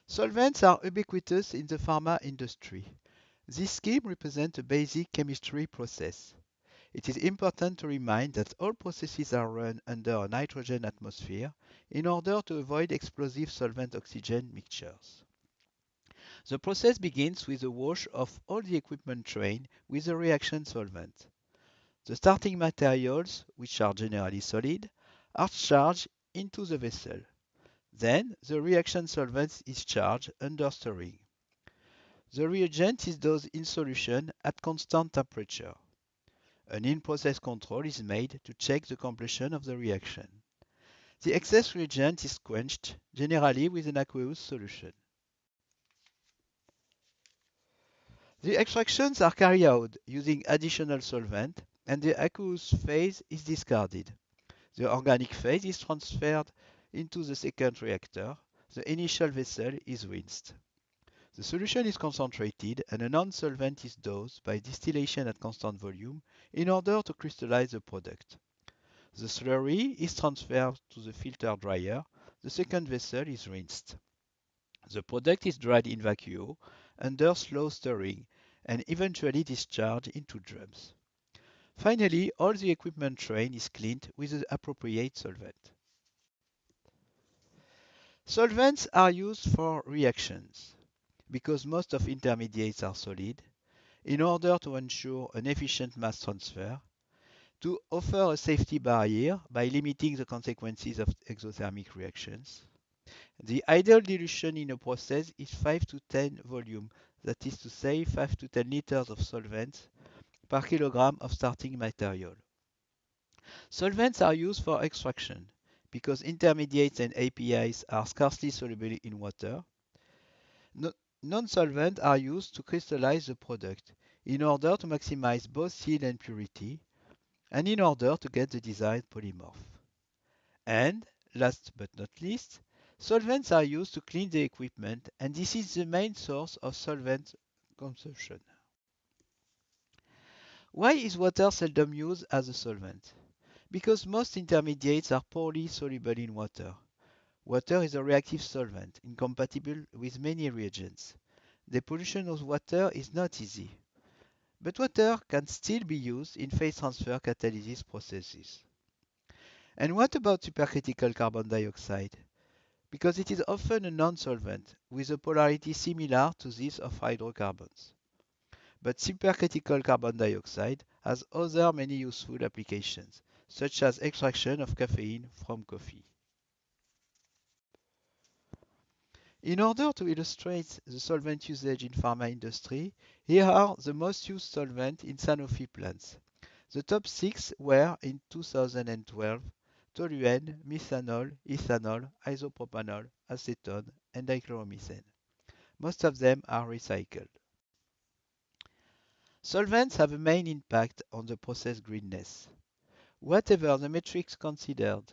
Solvents are ubiquitous in the pharma industry. This scheme represents a basic chemistry process. It is important to remind that all processes are run under a nitrogen atmosphere in order to avoid explosive solvent-oxygen mixtures. The process begins with a wash of all the equipment train with a reaction solvent. The starting materials, which are generally solid, are charged into the vessel. Then the reaction solvent is charged under stirring. The reagent is dosed in solution at constant temperature. An in-process control is made to check the completion of the reaction. The excess reagent is quenched, generally with an aqueous solution. The extractions are carried out using additional solvent, and the aqueous phase is discarded. The organic phase is transferred into the second reactor. The initial vessel is rinsed. The solution is concentrated and a non-solvent is dosed by distillation at constant volume in order to crystallize the product. The slurry is transferred to the filter dryer. The second vessel is rinsed. The product is dried in vacuum under slow stirring and eventually discharged into drums. Finally, all the equipment train is cleaned with the appropriate solvent. Solvents are used for reactions. Because most of intermediates are solid, in order to ensure an efficient mass transfer, to offer a safety barrier by limiting the consequences of exothermic reactions. The ideal dilution in a process is 5 to 10 volume, that is to say 5 to 10 liters of solvents per kilogram of starting material. Solvents are used for extraction because intermediates and APIs are scarcely soluble in water. No- Non-solvents are used to crystallize the product in order to maximize both yield and purity, and in order to get the desired polymorph. And, last but not least, solvents are used to clean the equipment, and this is the main source of solvent consumption. Why is water seldom used as a solvent? Because most intermediates are poorly soluble in water. Water is a reactive solvent, incompatible with many reagents. The pollution of water is not easy, but water can still be used in phase transfer catalysis processes. And what about supercritical carbon dioxide? Because it is often a non-solvent with a polarity similar to this of hydrocarbons. But supercritical carbon dioxide has other many useful applications, such as extraction of caffeine from coffee. In order to illustrate the solvent usage in pharma industry, here are the most used solvents in Sanofi plants. The top 6 were in 2012 toluene, methanol, ethanol, isopropanol, acetone, and dichloromethane. Most of them are recycled. Solvents have a main impact on the process greenness. Whatever the metrics considered,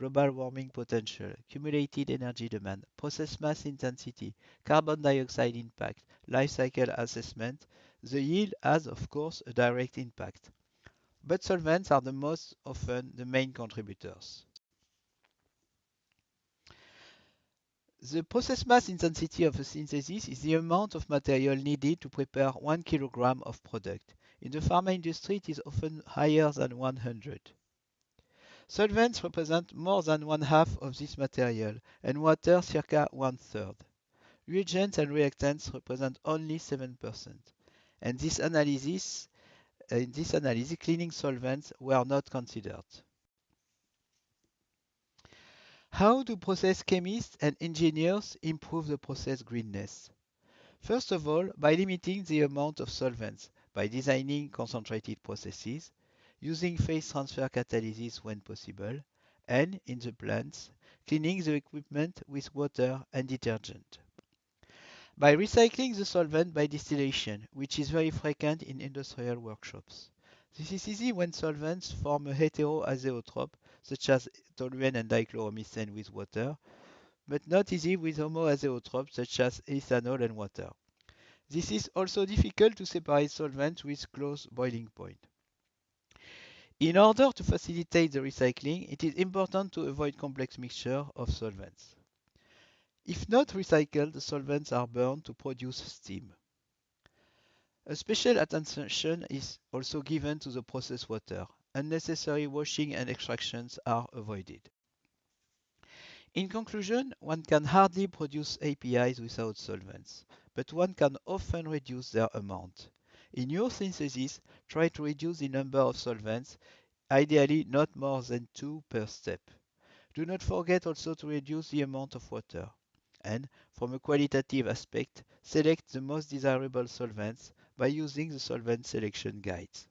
global warming potential, cumulated energy demand, process mass intensity, carbon dioxide impact, life cycle assessment, the yield has of course a direct impact. But solvents are the most often the main contributors. The process mass intensity of a synthesis is the amount of material needed to prepare 1 kilogram of product. In the pharma industry, it is often higher than 100. Solvents represent more than one half of this material, and water circa one third. Reagents and reactants represent only 7%. And in this analysis, cleaning solvents were not considered. How do process chemists and engineers improve the process greenness? First of all, by limiting the amount of solvents, by designing concentrated processes, using phase transfer catalysis when possible, and, in the plants, cleaning the equipment with water and detergent. By recycling the solvent by distillation, which is very frequent in industrial workshops. This is easy when solvents form a heteroazeotrope, such as toluene and dichloromethane with water, but not easy with homoazeotropes, such as ethanol and water. This is also difficult to separate solvents with close boiling point. In order to facilitate the recycling, it is important to avoid complex mixture of solvents. If not recycled, the solvents are burned to produce steam. A special attention is also given to the process water. Unnecessary washing and extractions are avoided. In conclusion, one can hardly produce APIs without solvents, but one can often reduce their amount. In your synthesis, try to reduce the number of solvents, ideally not more than 2 per step. Do not forget also to reduce the amount of water. And from a qualitative aspect, select the most desirable solvents by using the solvent selection guides.